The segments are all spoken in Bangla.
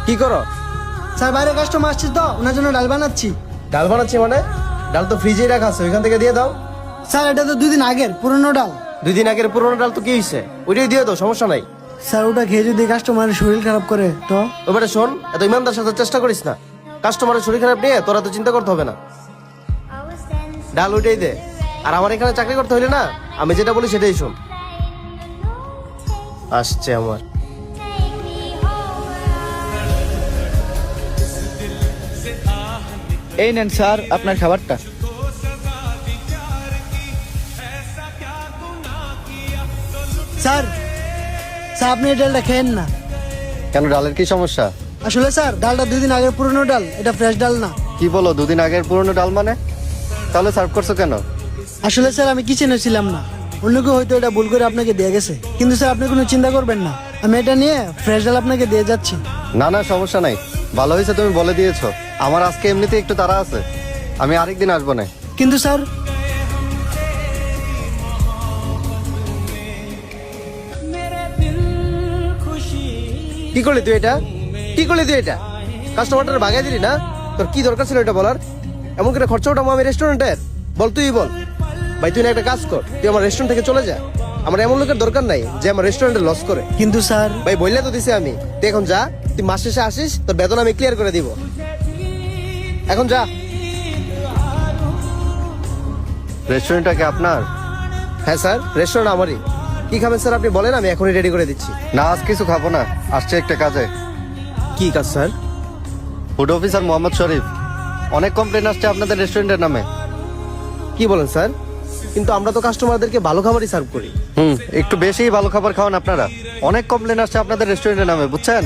কি করো? স্যার বাইরে কাস্টমার আসছে তো, ওনার জন্য ডাল বানাচ্ছি। ডাল বানাচ্ছি মানে? ডাল তো ফ্রিজেই রাখা আছে, ওইখান থেকে দিয়ে দাও। স্যার এটা তো 2 দিন আগের পুরনো ডাল। 2 দিন আগের পুরোনো ডাল তো কি হয়েছে? ওইটাই দিয়ে দাও, সমস্যা নাই। স্যার ওটা খেয়ে যদি কাস্টমারের শরীর খারাপ করে তো? ওইবারে শোন, এত ইমানদার সাথে চেষ্টা করিস না। কাস্টমারের শরীর খারাপ নিয়ে তোরা তো চিন্তা করতে হবে না। ডাল ওইটাই দে। আর আমার এখানে চাকরি করতে হইলে না, আমি যেটা বলি সেটাই শোন। আসছে আমার। এই নেন স্যার আপনার খাবারটা। স্যার স্যার আপনি এই ডালটা খেয়েন না। কেন, ডালের কি সমস্যা? আসলে স্যার ডালটা 2 দিন আগের পুরনো ডাল, এটা ফ্রেশ ডাল না। কি বলো, 2 দিন আগের পুরনো ডাল মানে? তাহলে সার্ভ করছো কেন? আসলে স্যার আমি কিচেনে ছিলাম না, অন্য কেউ হয়তো এটা ভুল করে আপনাকে দিয়ে গেছে। কিন্তু স্যার আপনি কোনো চিন্তা করবেন না, আমি এটা নিয়ে ফ্রেশ ডাল আপনাকে দিয়ে যাচ্ছি। না না, সমস্যা নাই। ভালো হয়েছে তুমি বলে দিয়েছো। আমার আজকে এমনিতে একটু তাড়া আছে, আমি আরেকদিন আসবো না। কিন্তু স্যার কি করলি তুই এটা? কি করলি তুই এটা? কাস্টমারটা ভাগাই দিলি না? তোর কি দরকার ছিল এটা বলার? এমন করে খরচা উঠাবো আমি রেস্টুরেন্টের? বল, তুই বল। ভাই তুই না একটা কাজ কর, তুই আমার রেস্টুরেন্ট থেকে চলে যা। আমার এমন লোকের দরকার নাই যে আমার রেস্টুরেন্টে লস করে। কিন্তু স্যার ভাই বললে তো দিছি আমি, তুই এখন যা। তুই মাস শেষে আসিস, তোর বেতন আমি ক্লিয়ার করে দিব। এখন যা। রেস্টুরেন্টটা কি আপনার? হ্যাঁ স্যার, রেস্টুরেন্ট আমারই। কি খাবেন স্যার আপনি বলেন, আমি এখনই রেডি করে দিচ্ছি। না, আজ কিছু খাবো না, আসছে একটা কাজে। কি কাজ স্যার? ফুড অফিসার মোহাম্মদ শরীফ, অনেক কমপ্লেন আসছে আপনাদের রেস্টুরেন্টের নামে। কি বলেন স্যার? কিন্তু আমরা তো কাস্টমারদেরকে ভালো খাবারই সার্ভ করি। একটু বেশিই ভালো খাবার খাওয়ান আপনারা। অনেক কমপ্লেন আসছে আপনাদের রেস্টুরেন্টের নামে, বুঝছেন?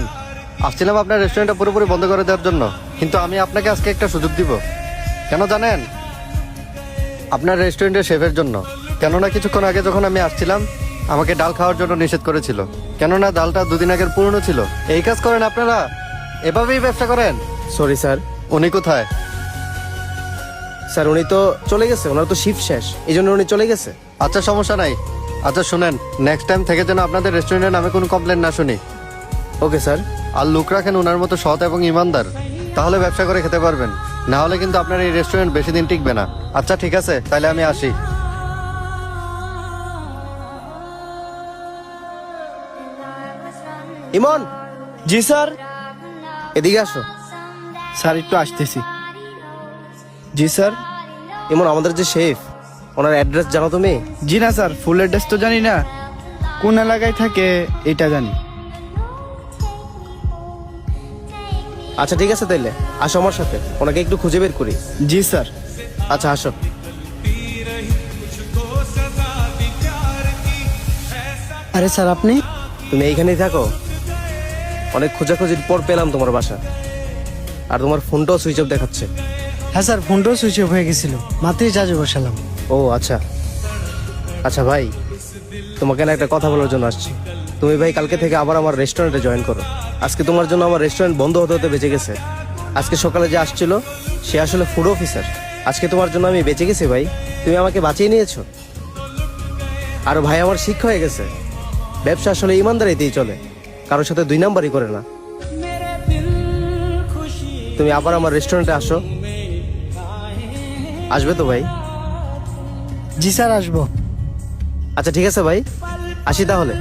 আসছিলাম আপনার রেস্টুরেন্টটা পুরোপুরি বন্ধ করে দেওয়ার জন্য, কিন্তু আমি আপনাকে আজকে একটা সুযোগ দিব। কেন জানেন? আপনার রেস্টুরেন্টের শেফের জন্য। কেননা কিছুক্ষণ আগে যখন আমি আসছিলাম, আমাকে ডাল খাওয়ার জন্য নিষেধ করেছিল। কেননা ডালটা 2 দিন আগের পুরনো ছিল। এই কাজ করেন আপনারা? এভাবেই ব্যবসা করেন? Sorry sir. উনি কোথায়? স্যার উনি তো চলে গেছে, ওনার তো শিফট শেষ, এই জন্য উনি চলে গেছে। আচ্ছা, সমস্যা নাই। আচ্ছা শুনেন, নেক্সট টাইম থেকে যেন আপনাদের রেস্টুরেন্টের নামে কোনো কমপ্লেন না শুনি। Okay sir. আর লোক রাখেন ওনার মতো সৎ এবং ইমানদার, তাহলে ব্যবসা করে খেতে পারবেন। না হলে কিন্তু আপনার এই রেস্টুরেন্ট বেশি দিন টিকবে না। আচ্ছা ঠিক আছে, তাহলে আমি আসি। ইমন, জি স্যার। এদিকে আসো। স্যার একটু আসতেছি। জি স্যার। ইমন, আমাদের যে শেফ, ওনার অ্যাড্রেস জানো তুমি? জি না স্যার, ফুল অ্যাড্রেস তো জানি না, কোন এলাকায় থাকে এটা জানি। আচ্ছা ঠিক আছে, তাইলে আসো আমার সাথে, ওনাকে একটু খুঁজে বের করি। জি স্যার। আচ্ছা আসো। আরে স্যার আপনি? তুমি এইখানেই থাকো? অনেক খোঁজাখুঁজির পর পেলাম তোমার বাসা, আর তোমার ফোনটাও সুইচ অফ দেখাচ্ছে। হ্যাঁ স্যার, ফোনটাও সুইচ অফ হয়ে গেছিল, মাত্রই চার্জে বসালাম। ও আচ্ছা। আচ্ছা ভাই, তোমাকে না একটা কথা বলার জন্য আসছি। তুমি ভাই কালকে থেকে আবার আমার রেস্টুরেন্টে জয়েন করো। আজকে তোমার জন্য আমার রেস্টুরেন্ট বন্ধ হতে হতে বেঁচে গেছে। আজকে সকালে যে আসছিল সে আসলে ফুড অফিসার। আজকে তোমার জন্য আমি বেঁচে গেছি ভাই, তুমি আমাকে বাঁচিয়ে নিয়েছো। আর ভাই আমার শিক্ষা হয়ে গেছে, ব্যবসা আসলে ইমানদারিতেই চলে, কারোর সাথে 2 নাম্বারই করে না। তুমি আবার আমার রেস্টুরেন্টে আসো, আসবে তো ভাই? জি স্যার, আসবো। আচ্ছা ঠিক আছে ভাই, আসি তাহলে।